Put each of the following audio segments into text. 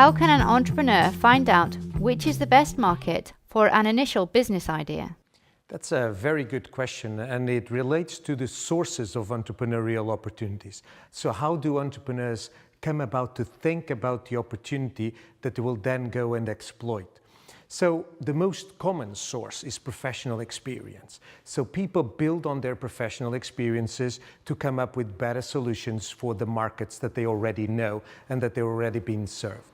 How can an entrepreneur find out which is the best market for an initial business idea? That's a very good question, and it relates to the sources of entrepreneurial opportunities. So how do entrepreneurs come about to think about the opportunity that they will then go and exploit? So the most common source is professional experience. So people build on their professional experiences to come up with better solutions for the markets that they already know and that they're already being served.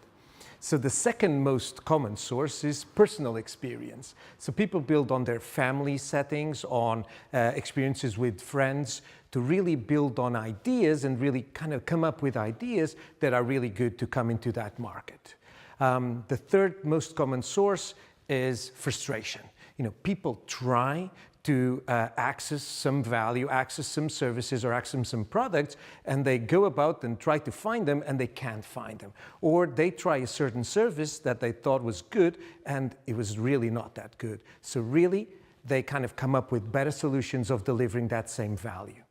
So the second most common source is personal experience. So people build on their family settings, on experiences with friends, to really build on ideas and really kind of come up with ideas that are really good to come into that market. The third most common source is frustration. People try to access some value, access some services, or access some products, and they go about and try to find them, and they can't find them. Or they try a certain service that they thought was good, and it was really not that good. So really, they kind of come up with better solutions of delivering that same value.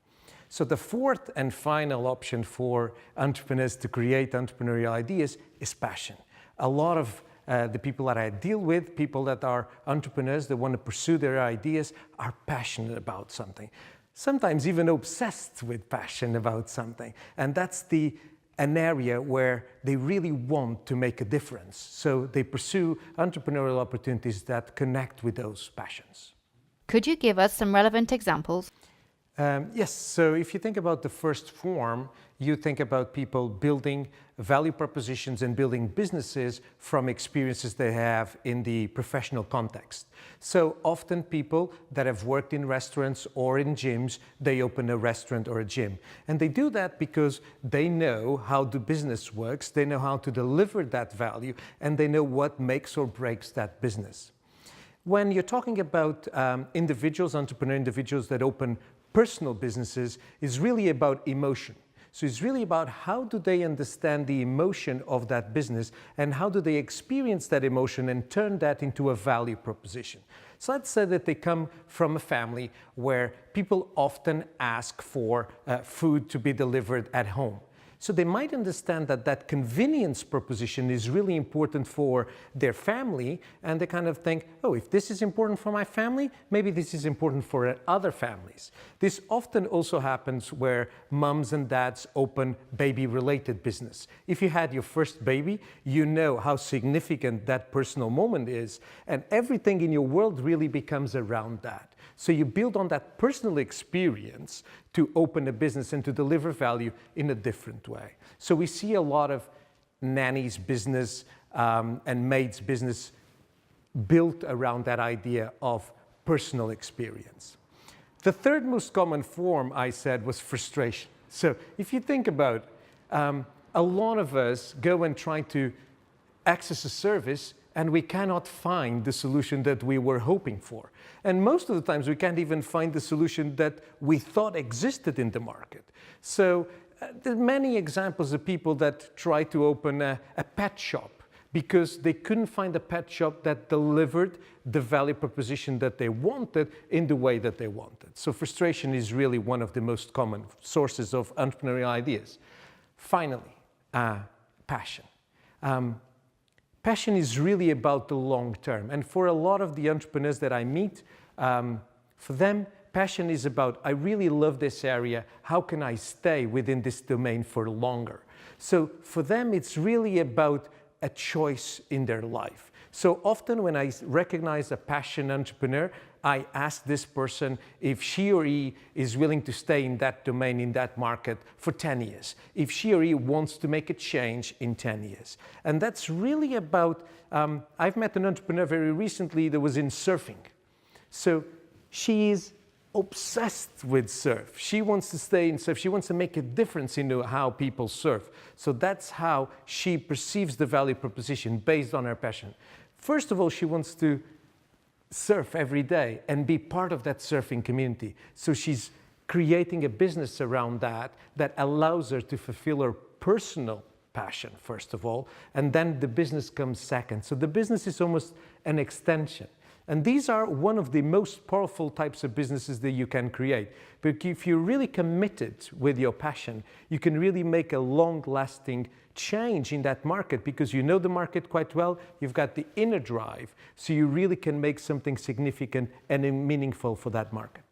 So the fourth and final option for entrepreneurs to create entrepreneurial ideas is passion. A lot of the people that I deal with, people that are entrepreneurs that want to pursue their ideas, are passionate about something. Sometimes even obsessed with passion about something. And that's an area where they really want to make a difference. So they pursue entrepreneurial opportunities that connect with those passions. Could you give us some relevant examples? Yes, so if you think about the first form, you think about people building value propositions and building businesses from experiences they have in the professional context. So often people that have worked in restaurants or in gyms, they open a restaurant or a gym. And they do that because they know how the business works, they know how to deliver that value, and they know what makes or breaks that business. When you're talking about entrepreneur individuals that open personal businesses, is really about emotion. So it's really about how do they understand the emotion of that business and how do they experience that emotion and turn that into a value proposition. So let's say that they come from a family where people often ask for food to be delivered at home. So they might understand that that convenience proposition is really important for their family, and they kind of think, oh, if this is important for my family, maybe this is important for other families. This often also happens where moms and dads open baby-related business. If you had your first baby, you know how significant that personal moment is, and everything in your world really becomes around that. So you build on that personal experience to open a business and to deliver value in a different way. So we see a lot of nannies' business and maids' business built around that idea of personal experience. The third most common form, I said, was frustration. So if you think about a lot of us go and try to access a service, and we cannot find the solution that we were hoping for. And most of the times we can't even find the solution that we thought existed in the market. So there are many examples of people that try to open a pet shop because they couldn't find a pet shop that delivered the value proposition that they wanted in the way that they wanted. So frustration is really one of the most common sources of entrepreneurial ideas. Finally, passion. Passion is really about the long term. And for a lot of the entrepreneurs that I meet, for them, passion is about, I really love this area, how can I stay within this domain for longer? So for them, it's really about a choice in their life. So often when I recognize a passionate entrepreneur, I ask this person if she or he is willing to stay in that domain, in that market for 10 years, if she or he wants to make a change in 10 years. And that's really about, I've met an entrepreneur very recently that was in surfing. So she is obsessed with surf. She wants to stay in surf. She wants to make a difference in how people surf. So that's how she perceives the value proposition based on her passion. First of all, she wants to surf every day and be part of that surfing community. So she's creating a business around that allows her to fulfill her personal passion, first of all, and then the business comes second. So the business is almost an extension. And these are one of the most powerful types of businesses that you can create. But if you're really committed with your passion, you can really make a long-lasting change in that market because you know the market quite well, you've got the inner drive, so you really can make something significant and meaningful for that market.